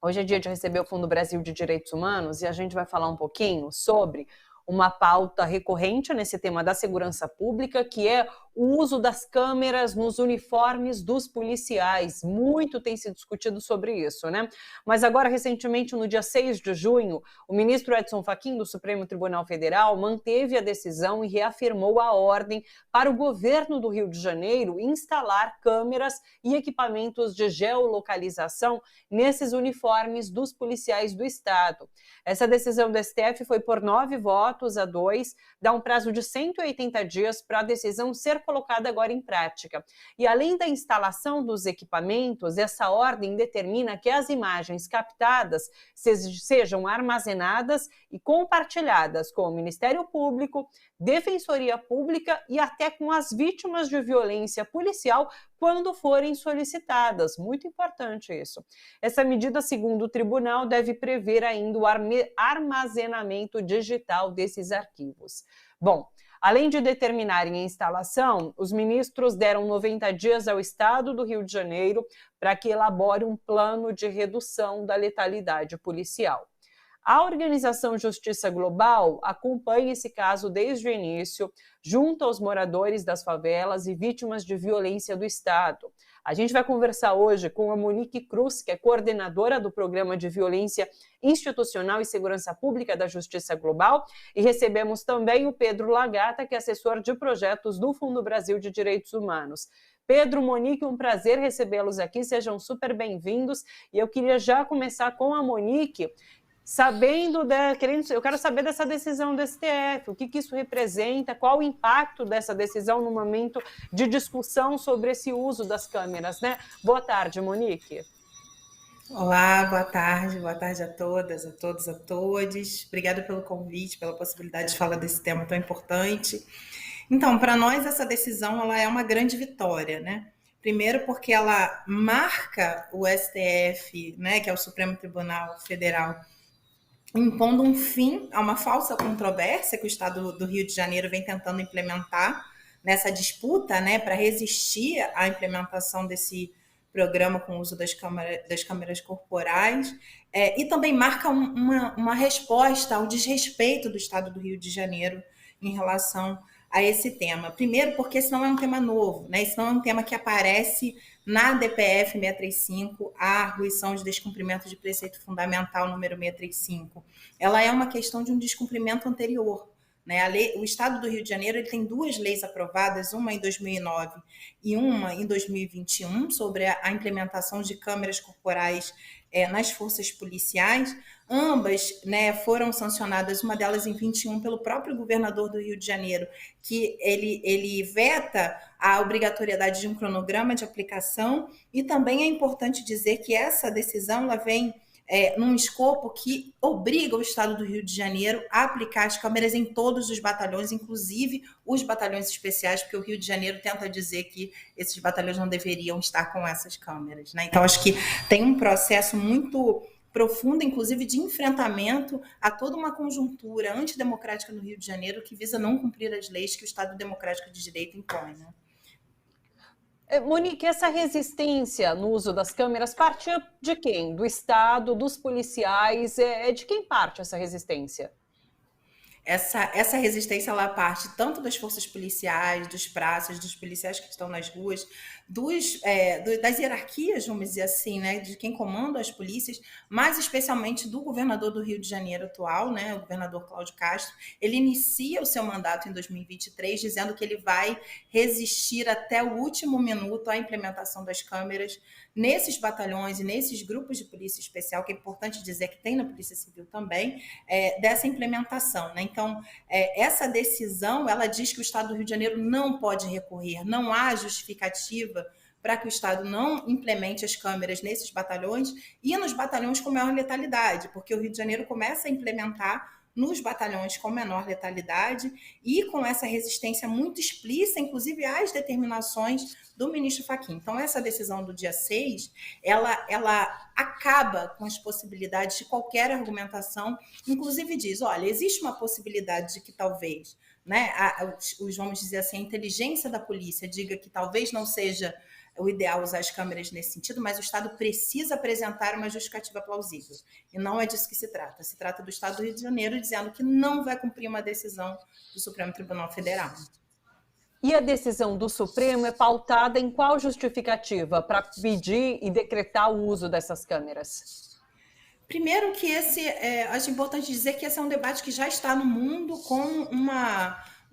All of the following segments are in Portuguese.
Hoje é dia de receber o Fundo Brasil de Direitos Humanos e a gente vai falar um pouquinho sobre uma pauta recorrente nesse tema da segurança pública, que é o uso das câmeras nos uniformes dos policiais. Muito tem se discutido sobre isso, né? Mas agora, recentemente, no dia 6 de junho, o ministro Edson Fachin, do Supremo Tribunal Federal, manteve a decisão e reafirmou a ordem para o governo do Rio de Janeiro instalar câmeras e equipamentos de geolocalização nesses uniformes dos policiais do Estado. Essa decisão do STF foi por 9 votos a 2, dá um prazo de 180 dias para a decisão ser colocada agora em prática. E além da instalação dos equipamentos, essa ordem determina que as imagens captadas sejam armazenadas e compartilhadas com o Ministério Público, Defensoria Pública e até com as vítimas de violência policial quando forem solicitadas. Muito importante isso. Essa medida, segundo o tribunal, deve prever ainda o armazenamento digital desses arquivos. Bom, além de determinarem a instalação, os ministros deram 90 dias ao Estado do Rio de Janeiro para que elabore um plano de redução da letalidade policial. A organização Justiça Global acompanha esse caso desde o início, junto aos moradores das favelas e vítimas de violência do Estado. A gente vai conversar hoje com a Monique Cruz, que é coordenadora do Programa de Violência Institucional e Segurança Pública da Justiça Global, e recebemos também o Pedro Lagata, que é assessor de projetos do Fundo Brasil de Direitos Humanos. Pedro, Monique, um prazer recebê-los aqui, sejam super bem-vindos. E eu queria já começar com a Monique, eu quero saber dessa decisão do STF, o que isso representa, qual o impacto dessa decisão no momento de discussão sobre esse uso das câmeras, né? Boa tarde, Monique. Olá, boa tarde a todas, a todos, a todos. Obrigada pelo convite, pela possibilidade de falar desse tema tão importante. Então, para nós, essa decisão ela é uma grande vitória, né? Primeiro porque ela marca o STF, né, que é o Supremo Tribunal Federal, impondo um fim a uma falsa controvérsia que o Estado do Rio de Janeiro vem tentando implementar nessa disputa, né, para resistir à implementação desse programa com o uso das câmeras corporais, e também marca uma resposta ao desrespeito do Estado do Rio de Janeiro em relação a esse tema. Primeiro, porque esse não é um tema novo, né? Esse não é um tema que aparece na DPF 635, a arguição de descumprimento de preceito fundamental número 635. Ela é uma questão de um descumprimento anterior, né? O Estado do Rio de Janeiro ele tem 2 leis aprovadas, uma em 2009 e uma em 2021, sobre a implementação de câmeras corporais nas forças policiais. Ambas, né, foram sancionadas, uma delas em 21 pelo próprio governador do Rio de Janeiro, que ele veta a obrigatoriedade de um cronograma de aplicação, e também é importante dizer que essa decisão ela vem num escopo que obriga o Estado do Rio de Janeiro a aplicar as câmeras em todos os batalhões, inclusive os batalhões especiais, porque o Rio de Janeiro tenta dizer que esses batalhões não deveriam estar com essas câmeras, né? Então, acho que tem um processo muito profundo, inclusive, de enfrentamento a toda uma conjuntura antidemocrática no Rio de Janeiro que visa não cumprir as leis que o Estado Democrático de Direito impõe, né? Monique, essa resistência no uso das câmeras partia de quem? Do Estado, dos policiais? De quem parte essa resistência? Essa resistência ela parte tanto das forças policiais, dos praças, dos policiais que estão nas ruas, das hierarquias, vamos dizer assim, né, de quem comanda as polícias, mas especialmente do governador do Rio de Janeiro atual, né, o governador Cláudio Castro. Ele inicia o seu mandato em 2023 dizendo que ele vai resistir até o último minuto à implementação das câmeras nesses batalhões e nesses grupos de polícia especial, que é importante dizer que tem na Polícia Civil também, dessa implementação, né? Então, essa decisão, ela diz que o Estado do Rio de Janeiro não pode recorrer, não há justificativa para que o Estado não implemente as câmeras nesses batalhões e nos batalhões com maior letalidade, porque o Rio de Janeiro começa a implementar nos batalhões com menor letalidade e com essa resistência muito explícita, inclusive às determinações do ministro Fachin. Então, essa decisão do dia 6, ela acaba com as possibilidades de qualquer argumentação, inclusive diz, olha, existe uma possibilidade de que talvez, né, vamos dizer assim, a inteligência da polícia diga que talvez não seja o ideal usar as câmeras nesse sentido, mas o Estado precisa apresentar uma justificativa plausível. E não é disso que se trata. Se trata do Estado do Rio de Janeiro dizendo que não vai cumprir uma decisão do Supremo Tribunal Federal. E a decisão do Supremo é pautada em qual justificativa para pedir e decretar o uso dessas câmeras? Primeiro que acho importante dizer que esse é um debate que já está no mundo com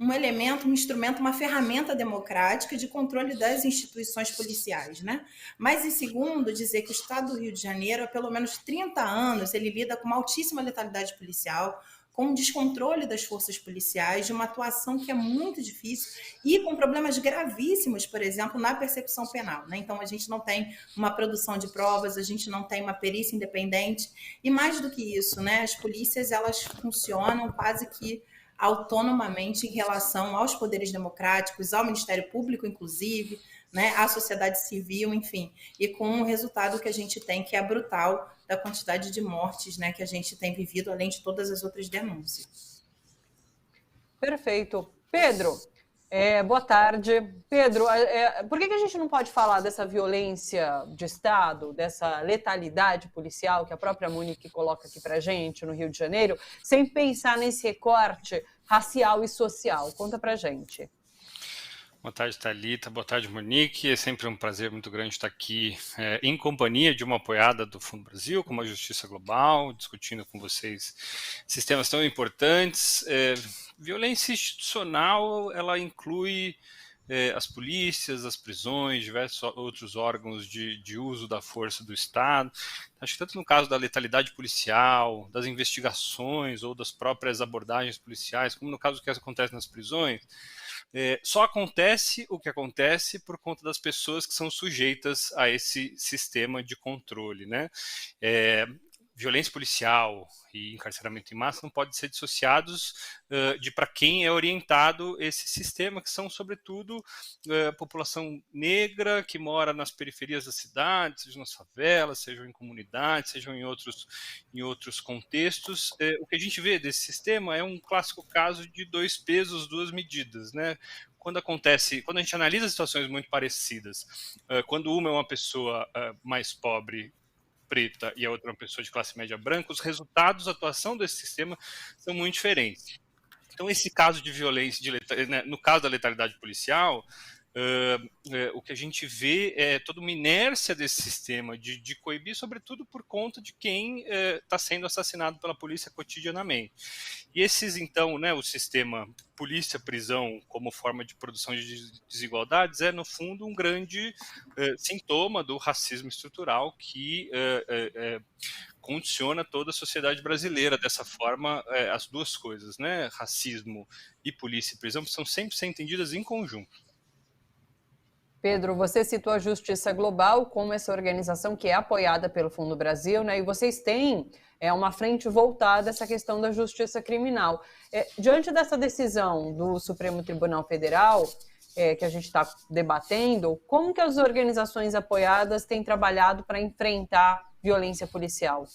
um elemento, um instrumento, uma ferramenta democrática de controle das instituições policiais, né? Mas, em segundo, dizer que o Estado do Rio de Janeiro, há pelo menos 30 anos, ele lida com uma altíssima letalidade policial, com um descontrole das forças policiais, de uma atuação que é muito difícil e com problemas gravíssimos, por exemplo, na percepção penal, né? Então, a gente não tem uma produção de provas, a gente não tem uma perícia independente e, mais do que isso, né, as polícias elas funcionam quase que autonomamente em relação aos poderes democráticos, ao Ministério Público, inclusive, né, à sociedade civil, enfim, e com um resultado que a gente tem que é brutal da quantidade de mortes, né, que a gente tem vivido, além de todas as outras denúncias. Perfeito. Pedro, boa tarde. Pedro, por que a gente não pode falar dessa violência de Estado, dessa letalidade policial que a própria Monique coloca aqui para a gente no Rio de Janeiro, sem pensar nesse recorte racial e social? Conta para a gente. Boa tarde, Thalita. Boa tarde, Monique. É sempre um prazer muito grande estar aqui em companhia de uma apoiada do Fundo Brasil, como a Justiça Global, discutindo com vocês sistemas tão importantes. Violência institucional, ela inclui as polícias, as prisões, diversos outros órgãos de uso da força do Estado. Acho que tanto no caso da letalidade policial, das investigações ou das próprias abordagens policiais, como no caso do que acontece nas prisões, só acontece o que acontece por conta das pessoas que são sujeitas a esse sistema de controle, né? Violência policial e encarceramento em massa não podem ser dissociados de para quem é orientado esse sistema, que são, sobretudo, a população negra que mora nas periferias da cidade, seja nas favelas, sejam em comunidades, sejam em outros contextos. O que a gente vê desse sistema é um clássico caso de dois pesos, duas medidas, né? Quando a gente analisa situações muito parecidas, quando uma é uma pessoa mais pobre, preta, e a outra uma pessoa de classe média branca, os resultados da atuação desse sistema são muito diferentes. Então, esse caso de violência, né, no caso da letalidade policial, o que a gente vê é toda uma inércia desse sistema de coibir, sobretudo por conta de quem está sendo assassinado pela polícia cotidianamente. E esses, então, né, o sistema polícia-prisão como forma de produção de desigualdades é, no fundo, um grande sintoma do racismo estrutural que condiciona toda a sociedade brasileira. Dessa forma, as duas coisas, né, racismo e polícia e prisão, precisam sempre ser entendidas em conjunto. Pedro, você citou a Justiça Global como essa organização que é apoiada pelo Fundo Brasil, né? E vocês têm uma frente voltada a essa questão da justiça criminal. Diante dessa decisão do Supremo Tribunal Federal, que a gente está debatendo, como que as organizações apoiadas têm trabalhado para enfrentar violência policial?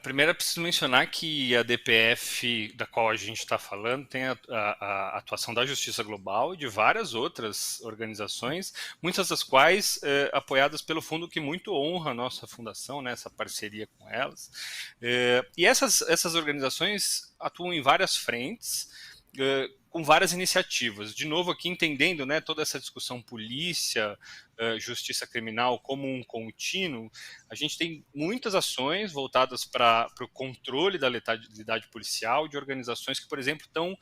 Primeiro é preciso mencionar que a DPF, da qual a gente está falando, tem a atuação da Justiça Global e de várias outras organizações, muitas das quais apoiadas pelo fundo, que muito honra a nossa fundação, né, essa parceria com elas. E essas organizações atuam em várias frentes, com várias iniciativas. De novo, aqui entendendo, né, toda essa discussão polícia, justiça criminal como um contínuo, a gente tem muitas ações voltadas para o controle da letalidade policial, de organizações que, por exemplo, estão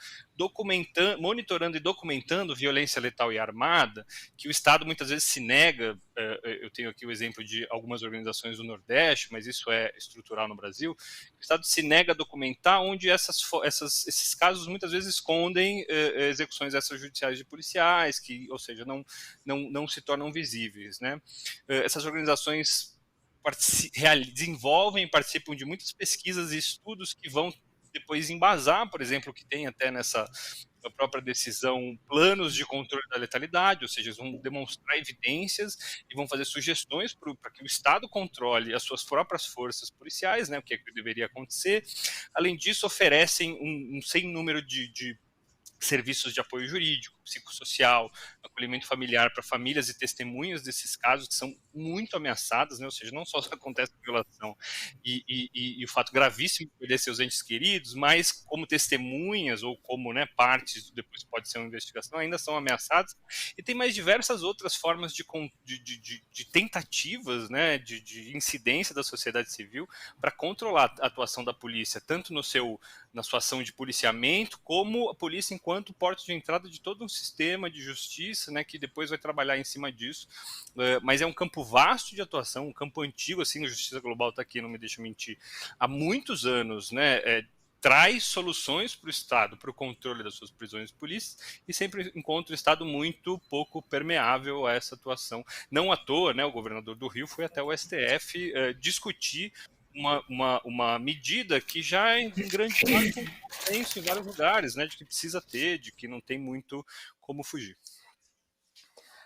monitorando e documentando violência letal e armada, que o Estado muitas vezes se nega. Eu tenho aqui o exemplo de algumas organizações do Nordeste, mas isso é estrutural no Brasil. O Estado se nega a documentar, onde esses casos muitas vezes escondem execuções extrajudiciais de policiais, que, ou seja, não se tornam visíveis, né? Essas organizações desenvolvem e participam de muitas pesquisas e estudos que vão depois embasar, por exemplo, que tem até nessa própria decisão planos de controle da letalidade, ou seja, eles vão demonstrar evidências e vão fazer sugestões para que o Estado controle as suas próprias forças policiais, né, o que deveria acontecer. Além disso, oferecem um sem número de serviços de apoio jurídico, psicossocial, acolhimento familiar para famílias e testemunhas desses casos que são muito ameaçadas, né? Ou seja, não só acontece a violação e o fato gravíssimo de perder seus entes queridos, mas como testemunhas ou como, né, partes, depois pode ser uma investigação, ainda são ameaçadas. E tem mais diversas outras formas de tentativas, né, de incidência da sociedade civil para controlar a atuação da polícia, tanto na sua ação de policiamento, como a polícia enquanto porta de entrada de todo um sistema de justiça, né, que depois vai trabalhar em cima disso. Mas é um campo vasto de atuação, um campo antigo, assim, a Justiça Global está aqui, não me deixa mentir, há muitos anos, né, traz soluções para o Estado, para o controle das suas prisões e polícias, e sempre encontra o Estado muito pouco permeável a essa atuação. Não à toa, né, o governador do Rio foi até o STF discutir uma medida que já em grande parte tem consenso em vários lugares, né, de que precisa ter, de que não tem muito como fugir.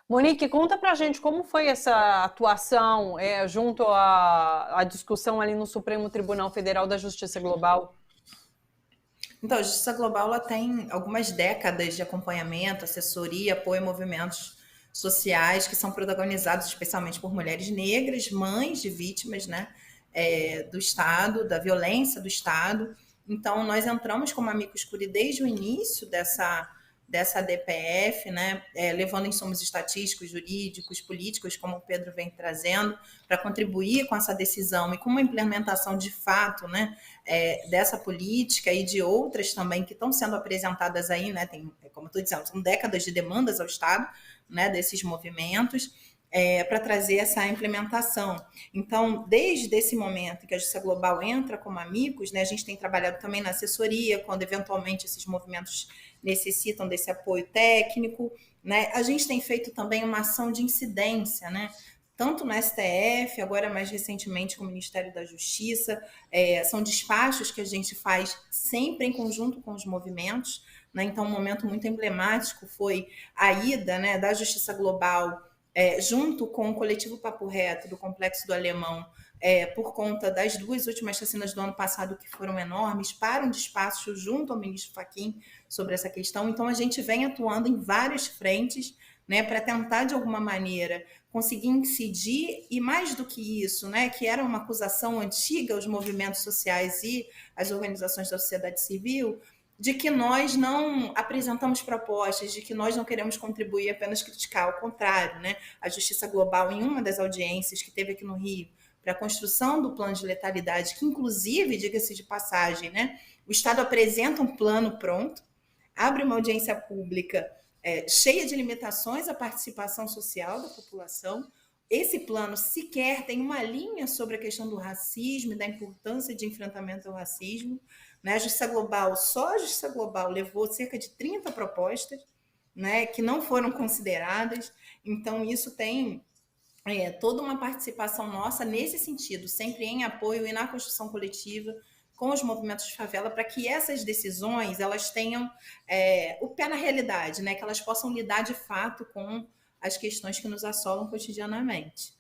Monique, conta pra gente como foi essa atuação junto à discussão ali no Supremo Tribunal Federal da Justiça Global. Então, a Justiça Global ela tem algumas décadas de acompanhamento, assessoria, apoio a movimentos sociais que são protagonizados especialmente por mulheres negras, mães de vítimas, né, do Estado, da violência do Estado. Então, nós entramos como amicus curiae desde o início dessa DPF, né, levando insumos estatísticos, jurídicos, políticos, como o Pedro vem trazendo, para contribuir com essa decisão e com uma implementação de fato, né, dessa política e de outras também que estão sendo apresentadas aí, né, tem, como eu estou dizendo, são décadas de demandas ao Estado, né, desses movimentos, para trazer essa implementação. Então, desde esse momento que a Justiça Global entra como amigos, né, a gente tem trabalhado também na assessoria, quando eventualmente esses movimentos necessitam desse apoio técnico, né? A gente tem feito também uma ação de incidência, né? Tanto no STF, agora mais recentemente com o Ministério da Justiça, são despachos que a gente faz sempre em conjunto com os movimentos, né? Então, um momento muito emblemático foi a ida, né, da Justiça Global junto com o coletivo Papo Reto do Complexo do Alemão, por conta das 2 últimas chacinas do ano passado que foram enormes, para um despacho junto ao ministro Fachin sobre essa questão. Então, a gente vem atuando em várias frentes, né, para tentar, de alguma maneira, conseguir incidir, e mais do que isso, né, que era uma acusação antiga aos movimentos sociais e às organizações da sociedade civil, de que nós não apresentamos propostas, de que nós não queremos contribuir, apenas criticar, ao contrário, né? A Justiça Global, em uma das audiências que teve aqui no Rio, para a construção do plano de letalidade, que inclusive, diga-se de passagem, né, o Estado apresenta um plano pronto, abre uma audiência pública cheia de limitações à participação social da população. Esse plano sequer tem uma linha sobre a questão do racismo e da importância de enfrentamento ao racismo. Né? A Justiça Global, só a Justiça Global levou cerca de 30 propostas, né, que não foram consideradas. Então, isso tem toda uma participação nossa nesse sentido, sempre em apoio e na construção coletiva com os movimentos de favela, para que essas decisões elas tenham o pé na realidade, né, que elas possam lidar de fato com as questões que nos assolam cotidianamente.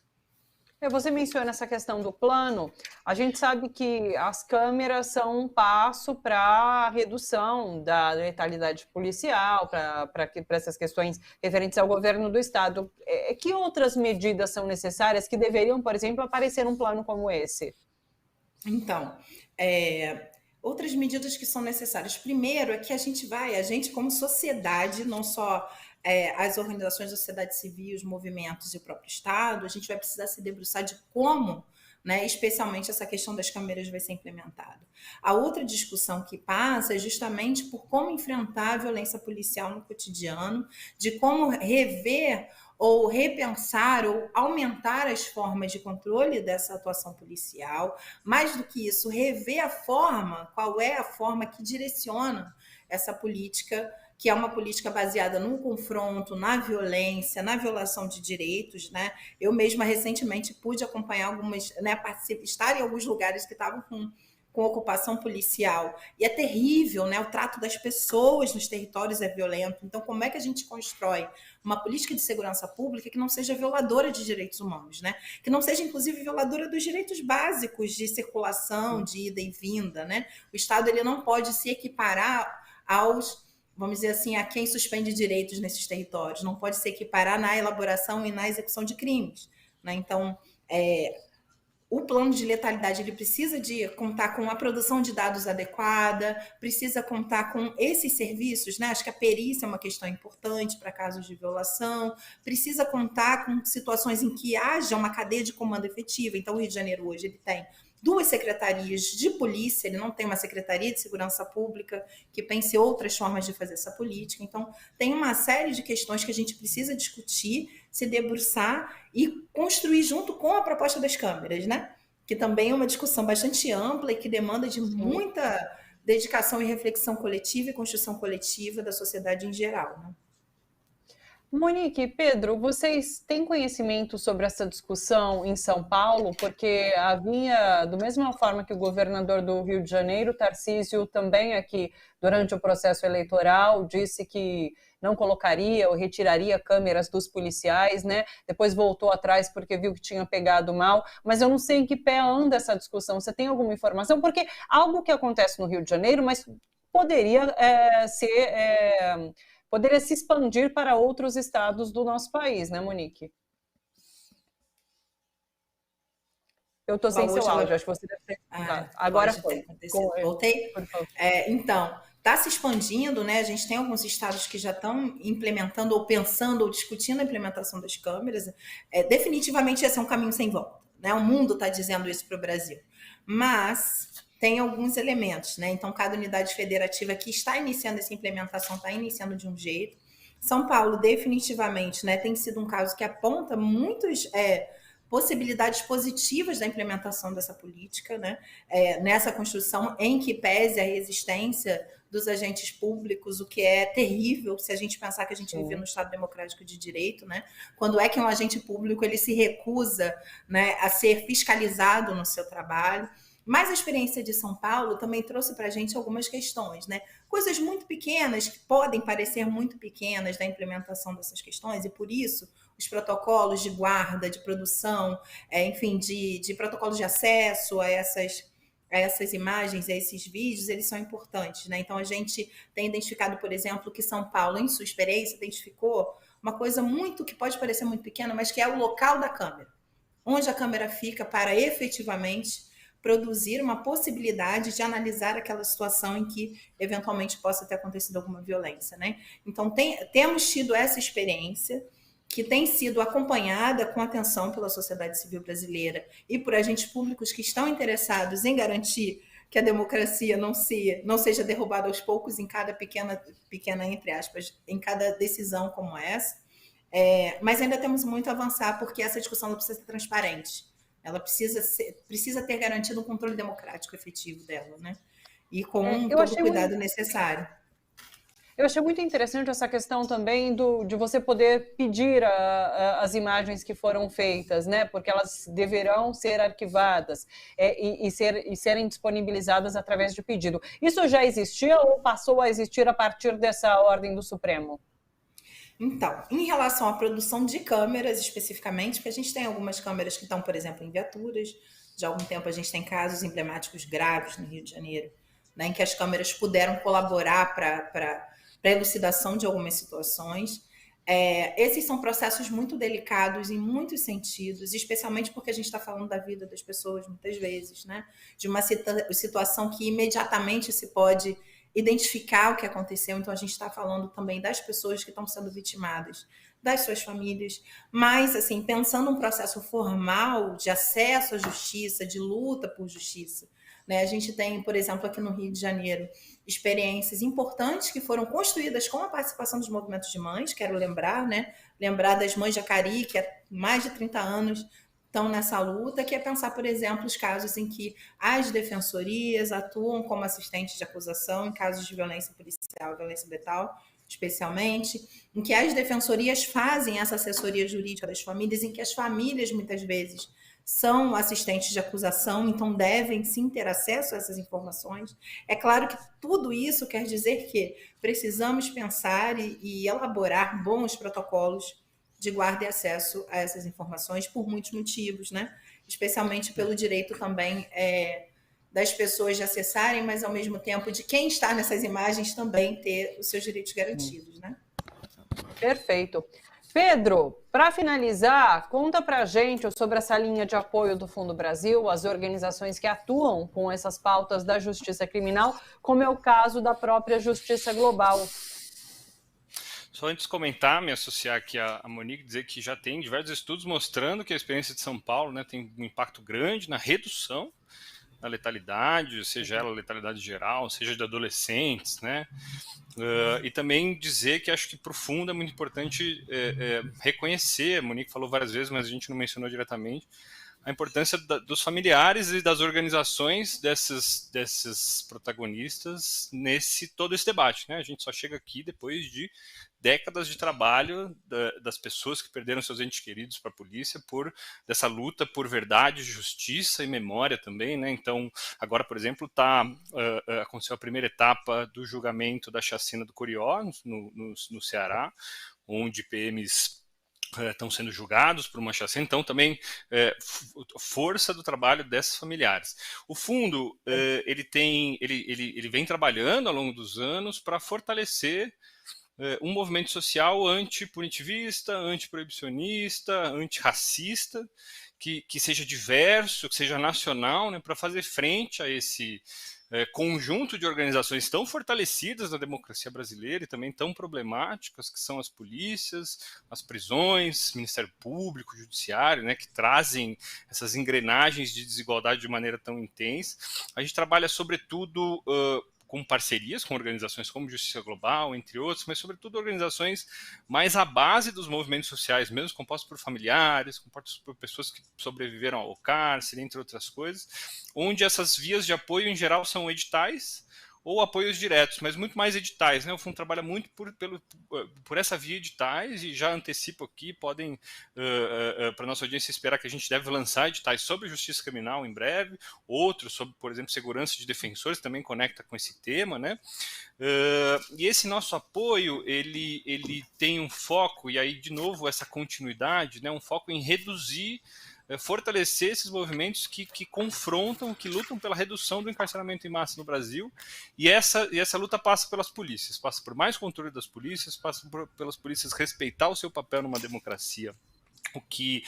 Você menciona essa questão do plano. A gente sabe que as câmeras são um passo para a redução da letalidade policial, para essas questões referentes ao governo do Estado. Que outras medidas são necessárias que deveriam, por exemplo, aparecer num plano como esse? Então, outras medidas que são necessárias. Primeiro é que a gente como sociedade, não só as organizações da sociedade civil, os movimentos e o próprio Estado, a gente vai precisar se debruçar de como, né, especialmente essa questão das câmeras vai ser implementada. A outra discussão que passa é justamente por como enfrentar a violência policial no cotidiano, de como rever ou repensar ou aumentar as formas de controle dessa atuação policial. Mais do que isso, rever qual é a forma que direciona essa política, que é uma política baseada no confronto, na violência, na violação de direitos, né? Eu mesma recentemente pude acompanhar algumas, né, estar em alguns lugares que estavam com ocupação policial, e é terrível, né? O trato das pessoas nos territórios é violento. Então, como é que a gente constrói uma política de segurança pública que não seja violadora de direitos humanos, né? Que não seja, inclusive, violadora dos direitos básicos de circulação, de ida e vinda, né? O Estado ele não pode se equiparar aos vamos dizer assim, a quem suspende direitos nesses territórios. Não pode se equiparar na elaboração e na execução de crimes, né? Então, o plano de letalidade ele precisa de contar com a produção de dados adequada, precisa contar com esses serviços, né? Acho que a perícia é uma questão importante para casos de violação, precisa contar com situações em que haja uma cadeia de comando efetiva. Então, o Rio de Janeiro hoje ele tem 2 secretarias de polícia, ele não tem uma secretaria de segurança pública que pense outras formas de fazer essa política. Então, tem uma série de questões que a gente precisa discutir, se debruçar e construir junto com a proposta das câmeras, né? Que também é uma discussão bastante ampla e que demanda de muita dedicação e reflexão coletiva e construção coletiva da sociedade em geral, né? Monique, Pedro, vocês têm conhecimento sobre essa discussão em São Paulo? Porque havia, da mesma forma que o governador do Rio de Janeiro, Tarcísio, também aqui durante o processo eleitoral, disse que não colocaria ou retiraria câmeras dos policiais, né? Depois voltou atrás porque viu que tinha pegado mal, mas eu não sei em que pé anda essa discussão. Você tem alguma informação? Porque algo que acontece no Rio de Janeiro, mas poderia poderia se expandir para outros estados do nosso país, né, Monique? Eu estou sem seu áudio, acho que você deve ter... Agora foi. Voltei? Então, está se expandindo, né? A gente tem alguns estados que já estão implementando ou pensando ou discutindo a implementação das câmeras. Definitivamente esse é um caminho sem volta, né? O mundo está dizendo isso para o Brasil. Mas tem alguns elementos, né? Então, cada unidade federativa que está iniciando essa implementação está iniciando de um jeito. São Paulo, definitivamente, né, tem sido um caso que aponta muitas possibilidades positivas da implementação dessa política, né? Nessa construção em que pese a resistência dos agentes públicos, o que é terrível se a gente pensar que a gente vive no Estado Democrático de Direito, né? Quando é que um agente público ele se recusa, né, a ser fiscalizado no seu trabalho. Mas a experiência de São Paulo também trouxe para a gente algumas questões, né? Coisas muito pequenas, que podem parecer muito pequenas da implementação dessas questões, e por isso os protocolos de guarda, de produção, enfim, de protocolos de acesso a essas imagens, a esses vídeos, eles são importantes, né? Então, a gente tem identificado, por exemplo, que São Paulo, em sua experiência, identificou uma coisa muito que pode parecer muito pequena, mas que é o local da câmera, onde a câmera fica para efetivamente produzir uma possibilidade de analisar aquela situação em que eventualmente possa ter acontecido alguma violência, né? Então, temos tido essa experiência que tem sido acompanhada com atenção pela sociedade civil brasileira e por agentes públicos que estão interessados em garantir que a democracia não seja derrubada aos poucos em cada pequena, entre aspas, em cada decisão como essa. Mas ainda temos muito a avançar, porque essa discussão precisa ser transparente. Ela precisa ter garantido um controle democrático efetivo dela, né? E com todo o cuidado necessário. Eu achei muito interessante essa questão também de você poder pedir as imagens que foram feitas, né? Porque elas deverão ser arquivadas e serem disponibilizadas através de pedido. Isso já existia ou passou a existir a partir dessa ordem do Supremo? Então, em relação à produção de câmeras especificamente, porque a gente tem algumas câmeras que estão, por exemplo, em viaturas, de algum tempo a gente tem casos emblemáticos graves no Rio de Janeiro, né, em que as câmeras puderam colaborar para a elucidação de algumas situações. Esses são processos muito delicados em muitos sentidos, especialmente porque a gente está falando da vida das pessoas muitas vezes, né, de uma situação que imediatamente se pode identificar o que aconteceu. Então, a gente está falando também das pessoas que estão sendo vitimadas, das suas famílias, mas, assim, pensando um processo formal de acesso à justiça, de luta por justiça, né? A gente tem, por exemplo, aqui no Rio de Janeiro, experiências importantes que foram construídas com a participação dos movimentos de mães, quero lembrar, né? Lembrar das mães de Jacari, que há mais de 30 anos estão nessa luta, que é pensar, por exemplo, os casos em que as defensorias atuam como assistentes de acusação em casos de violência policial, violência letal, especialmente, em que as defensorias fazem essa assessoria jurídica das famílias, em que as famílias, muitas vezes, são assistentes de acusação, então devem sim ter acesso a essas informações. É claro que tudo isso quer dizer que precisamos pensar e elaborar bons protocolos de guarda e acesso a essas informações por muitos motivos, né? Especialmente pelo direito também das pessoas de acessarem, mas ao mesmo tempo de quem está nessas imagens também ter os seus direitos garantidos, né? Perfeito. Pedro, para finalizar, conta para a gente sobre essa linha de apoio do Fundo Brasil, as organizações que atuam com essas pautas da justiça criminal, como é o caso da própria Justiça Global. Só antes de comentar, me associar aqui a Monique, dizer que já tem diversos estudos mostrando que a experiência de São Paulo, né, tem um impacto grande na redução da letalidade, seja ela letalidade geral, seja de adolescentes, né? E também dizer que acho que para o fundo é muito importante reconhecer, a Monique falou várias vezes, mas a gente não mencionou diretamente, a importância dos familiares e das organizações desses protagonistas todo esse debate, né? A gente só chega aqui depois de décadas de trabalho das pessoas que perderam seus entes queridos para a polícia, dessa luta por verdade, justiça e memória também, né? Então, agora, por exemplo, aconteceu a primeira etapa do julgamento da chacina do Corió, no Ceará, onde PMs estão sendo julgados por uma chacina, então também força do trabalho desses familiares. O fundo ele vem trabalhando ao longo dos anos para fortalecer um movimento social antipunitivista, antiproibicionista, antirracista, que seja diverso, que seja nacional, né, para fazer frente a esse conjunto de organizações tão fortalecidas na democracia brasileira e também tão problemáticas, que são as polícias, as prisões, Ministério Público, Judiciário, né, que trazem essas engrenagens de desigualdade de maneira tão intensa. A gente trabalha, sobretudo, com parcerias com organizações como Justiça Global, entre outros, mas sobretudo organizações mais à base dos movimentos sociais, mesmo compostos por familiares, compostos por pessoas que sobreviveram ao cárcere, entre outras coisas, onde essas vias de apoio, em geral, são editais ou apoios diretos, mas muito mais editais, né? O fundo trabalha muito por essa via editais e já antecipo aqui, podem, para nossa audiência, esperar que a gente deve lançar editais sobre justiça criminal em breve, outros sobre, por exemplo, segurança de defensores, também conecta com esse tema, né? E esse nosso apoio, ele tem um foco, e aí, de novo, essa continuidade, né? Um foco em reduzir, fortalecer esses movimentos que confrontam, que lutam pela redução do encarceramento em massa no Brasil, e essa luta passa pelas polícias, passa por mais controle das polícias, passa pelas polícias respeitar o seu papel numa democracia, o que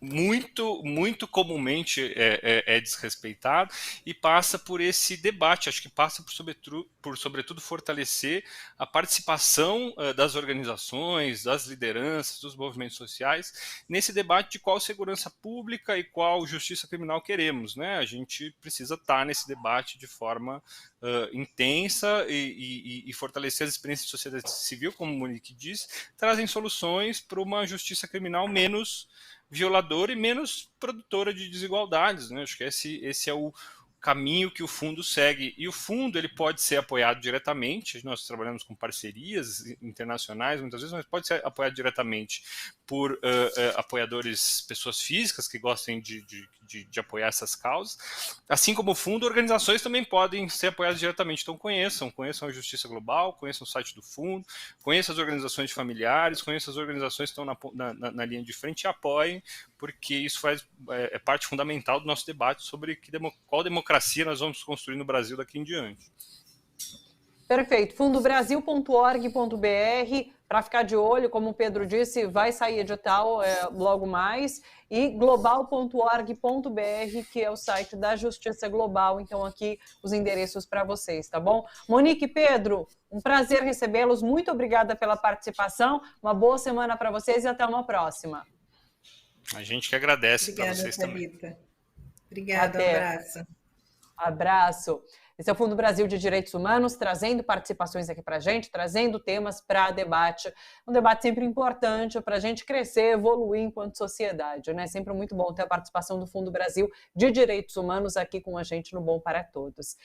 muito comumente é desrespeitado, e passa por esse debate, acho que passa por sobretudo fortalecer a participação das organizações, das lideranças, dos movimentos sociais, nesse debate de qual segurança pública e qual justiça criminal queremos, né? A gente precisa estar nesse debate de forma intensa e fortalecer as experiências de sociedade civil, como o Monique disse, trazem soluções para uma justiça criminal menos violadora e menos produtora de desigualdades, né? Acho que esse é o caminho que o fundo segue, e o fundo ele pode ser apoiado diretamente, nós trabalhamos com parcerias internacionais muitas vezes, mas pode ser apoiado diretamente por apoiadores, pessoas físicas que gostem de apoiar essas causas, assim como o fundo, organizações também podem ser apoiadas diretamente, então conheçam a Justiça Global, conheçam o site do fundo, conheçam as organizações de familiares, conheçam as organizações que estão na linha de frente e apoiem, porque isso é parte fundamental do nosso debate sobre qual democracia nós vamos construir no Brasil daqui em diante. Perfeito. fundobrasil.org.br, para ficar de olho, como o Pedro disse, vai sair edital logo mais, e global.org.br, que é o site da Justiça Global. Então, aqui os endereços para vocês, tá bom? Monique e Pedro, um prazer recebê-los. Muito obrigada pela participação. Uma boa semana para vocês e até uma próxima. A gente que agradece para vocês Thalita. também. Obrigada, abraço. Abraço. Esse é o Fundo Brasil de Direitos Humanos, trazendo participações aqui para a gente, trazendo temas para debate. Um debate sempre importante para a gente crescer, evoluir enquanto sociedade, né? Sempre muito bom ter a participação do Fundo Brasil de Direitos Humanos aqui com a gente no Bom para Todos.